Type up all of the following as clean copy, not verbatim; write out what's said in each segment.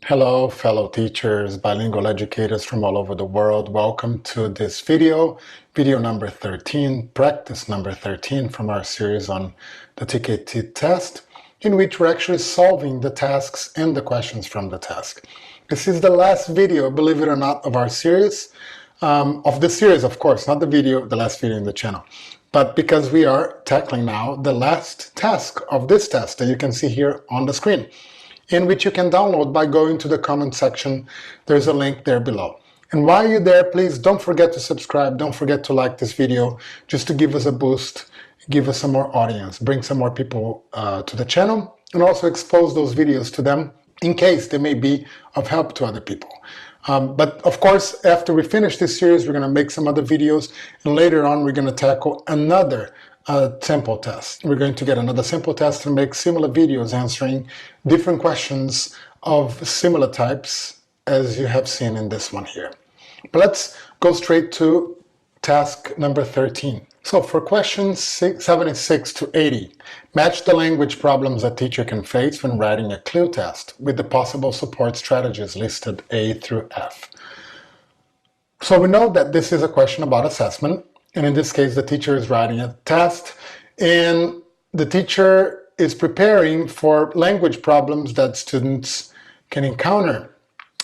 Hello, fellow teachers, bilingual educators from all over the world. Welcome to this video number 13, practice number 13 from our series on the TKT test, in which we're actually solving the tasks and the questions from the task. This is the last video, believe it or not, of our series, of this series, of course, not the last video in the channel, but because we are tackling now the last task of this test that you can see here on the screen, in which you can download by going to the comment section. There's a link there below. And while you're there, please don't forget to subscribe, don't forget to like this video, just to give us a boost, give us some more audience, bring some more people to the channel, and also expose those videos to them in case they may be of help to other people. But of course, after we finish this series, we're going to make some other videos, and later on we're going to tackle another simple test. We're going to get another simple test and make similar videos answering different questions of similar types as you have seen in this one here. But let's go straight to task number 13. So for questions 76 to 80, match the language problems a teacher can face when writing a CLIL test with the possible support strategies listed A through F. So we know that this is a question about assessment, and in this case the teacher is writing a test and the teacher is preparing for language problems that students can encounter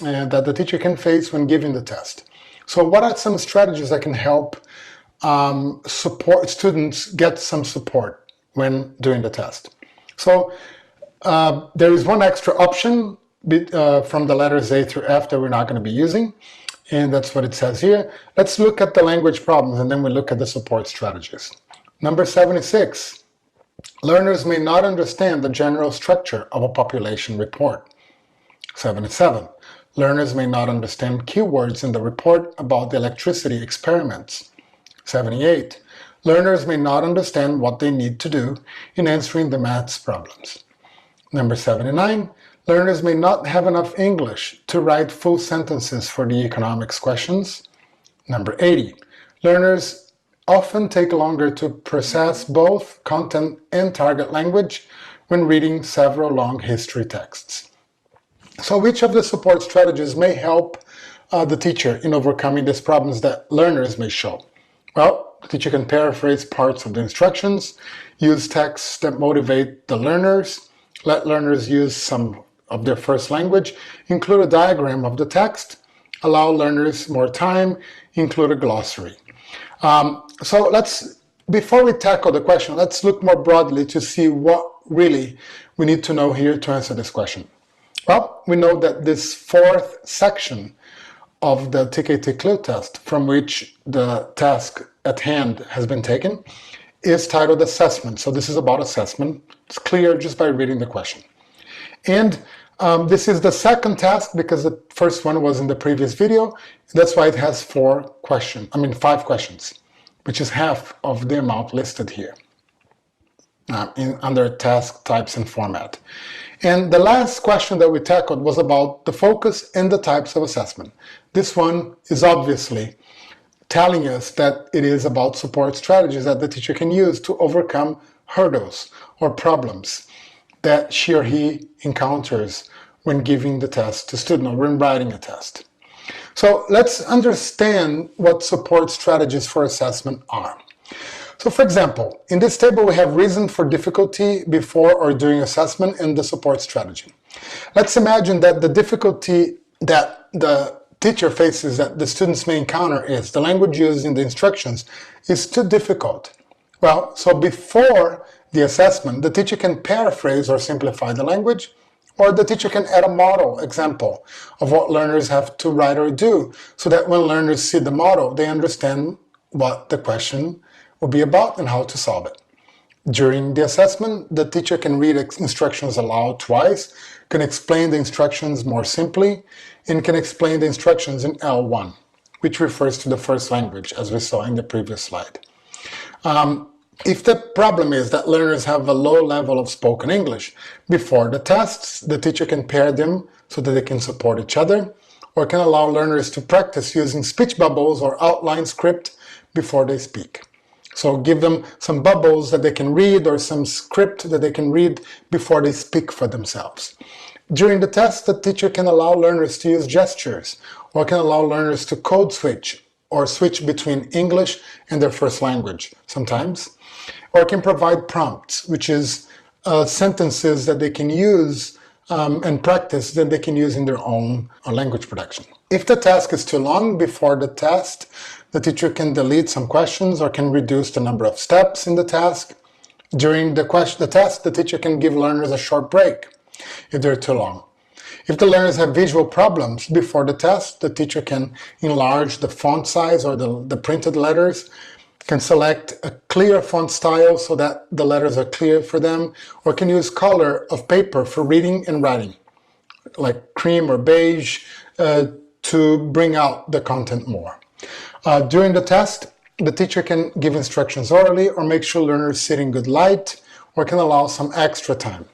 and that the teacher can face when giving the test. So what are some strategies that can help support students get some support when doing the test? So there is one extra option from the letters A through F that we're not going to be using, and that's what it says here. Let's look at the language problems and then we look at the support strategies. Number 76, learners may not understand the general structure of a population report. 77, learners may not understand keywords in the report about the electricity experiments. 78, learners may not understand what they need to do in answering the maths problems. Number 79, learners may not have enough English to write full sentences for the economics questions. Number 80, learners often take longer to process both content and target language when reading several long history texts. So which of the support strategies may help the teacher in overcoming these problems that learners may show? Well, the teacher can paraphrase parts of the instructions, use texts that motivate the learners, let learners use some of their first language, include a diagram of the text, allow learners more time, include a glossary. So before we tackle the question, let's look more broadly to see what really we need to know here to answer this question. Well, we know that this fourth section of the TKT CLIL test, from which the task at hand has been taken, is titled Assessment. So this is about assessment. It's clear just by reading the question. And this is the second task because the first one was in the previous video. That's why it has 5 questions, which is half of the amount listed here under task types and format. And the last question that we tackled was about the focus and the types of assessment. This one is obviously telling us that it is about support strategies that the teacher can use to overcome hurdles or problems that she or he encounters when giving the test to students or when writing a test. So let's understand what support strategies for assessment are. So for example, in this table we have reason for difficulty before or during assessment and the support strategy. Let's imagine that the difficulty that the teacher faces, that the students may encounter, is the language used in the instructions is too difficult. Well, so before the assessment, the teacher can paraphrase or simplify the language, or the teacher can add a model example of what learners have to write or do, so that when learners see the model, they understand what the question will be about and how to solve it. During the assessment, the teacher can read instructions aloud twice, can explain the instructions more simply, and can explain the instructions in L1, which refers to the first language, as we saw in the previous slide. If the problem is that learners have a low level of spoken English, before the tests, the teacher can pair them so that they can support each other, or can allow learners to practice using speech bubbles or outline script before they speak. So give them some bubbles that they can read or some script that they can read before they speak for themselves. During the test, the teacher can allow learners to use gestures, or can allow learners to code switch, or switch between English and their first language sometimes, or can provide prompts, which is sentences that they can use and practice that they can use in their own language production. If the task is too long before the test, the teacher can delete some questions or can reduce the number of steps in the task. During the test, the teacher can give learners a short break if they're too long. If the learners have visual problems before the test, the teacher can enlarge the font size or the printed letters, can select a clear font style so that the letters are clear for them, or can use color of paper for reading and writing, like cream or beige, to bring out the content more. During the test, the teacher can give instructions orally or make sure learners sit in good light, or can allow some extra time.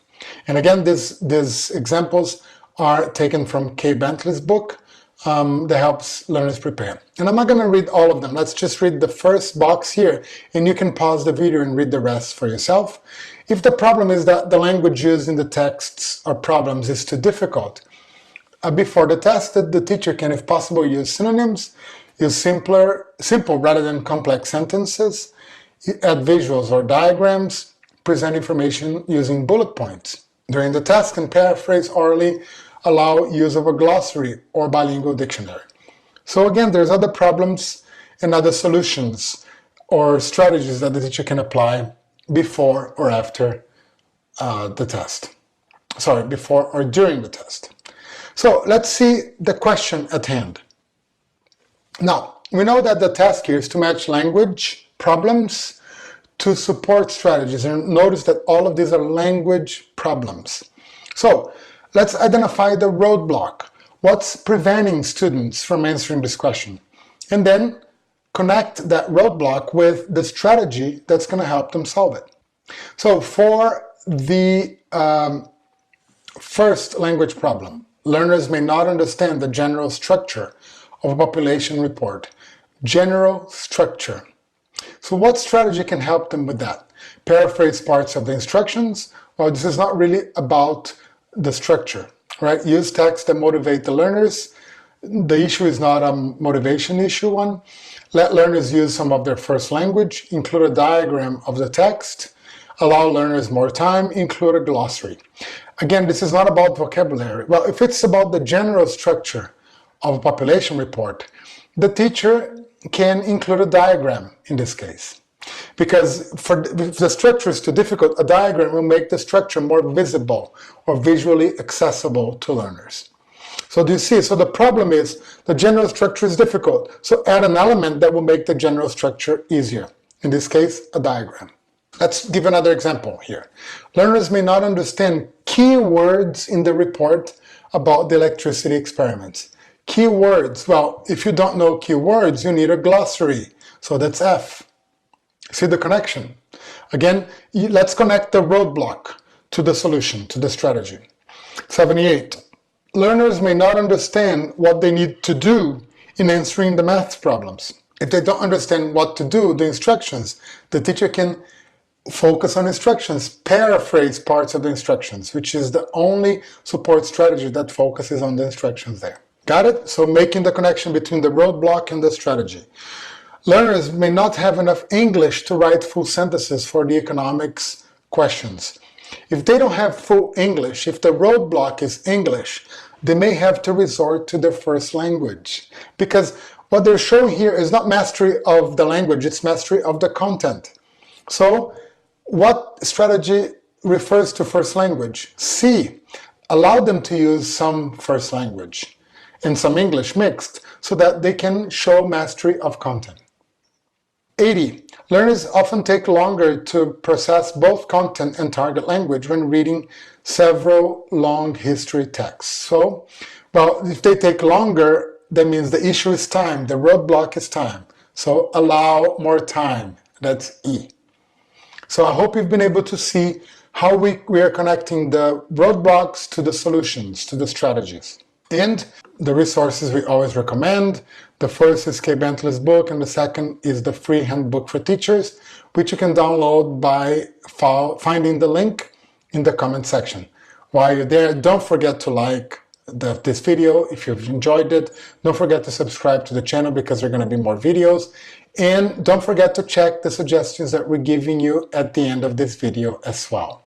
And again, these examples are taken from Kay Bentley's book that helps learners prepare. And I'm not going to read all of them. Let's just read the first box here, and you can pause the video and read the rest for yourself. If the problem is that the language used in the texts or problems is too difficult, before the test, the teacher can, if possible, use synonyms, use simple rather than complex sentences, add visuals or diagrams, present information using bullet points. During the test, can paraphrase orally, allow use of a glossary or bilingual dictionary. So again, there's other problems and other solutions or strategies that the teacher can apply before or after the test. Sorry, before or during the test. So let's see the question at hand. Now, we know that the task here is to match language problems to support strategies. And notice that all of these are language problems. So let's identify the roadblock. What's preventing students from answering this question? And then connect that roadblock with the strategy that's going to help them solve it. So for the first language problem, learners may not understand the general structure of a population report. General structure. So what strategy can help them with that? Paraphrase parts of the instructions? Well, this is not really about the structure, right? Use text that motivate the learners. The issue is not a motivation issue one. Let learners use some of their first language, include a diagram of the text, allow learners more time, include a glossary. Again, this is not about vocabulary. Well, if it's about the general structure of a population report, the teacher can include a diagram in this case. Because if the structure is too difficult, a diagram will make the structure more visible or visually accessible to learners. So do you see? So the problem is the general structure is difficult. So add an element that will make the general structure easier. In this case, a diagram. Let's give another example here. Learners may not understand key words in the report about the electricity experiments. Keywords, well, if you don't know keywords, you need a glossary. So that's F. See the connection? Again, let's connect the roadblock to the solution, to the strategy. 78. Learners may not understand what they need to do in answering the math problems. If they don't understand what to do, the instructions, the teacher can focus on instructions, paraphrase parts of the instructions, which is the only support strategy that focuses on the instructions there. Got it? So making the connection between the roadblock and the strategy. Learners may not have enough English to write full sentences for the economics questions. If they don't have full English, if the roadblock is English, they may have to resort to their first language. Because what they're showing here is not mastery of the language, it's mastery of the content. So what strategy refers to first language? C. Allow them to use some first language and some English mixed so that they can show mastery of content. 80. Learners often take longer to process both content and target language when reading several long history texts. So, well, if they take longer, that means the issue is time, the roadblock is time. So allow more time, that's E. So I hope you've been able to see how we are connecting the roadblocks to the solutions, to the strategies. And the resources we always recommend. The first is Kay Bentley's book, and the second is the free handbook for teachers, which you can download by finding the link in the comment section. While you're there, don't forget to like this video if you've enjoyed it. Don't forget to subscribe to the channel because there are going to be more videos. And don't forget to check the suggestions that we're giving you at the end of this video as well.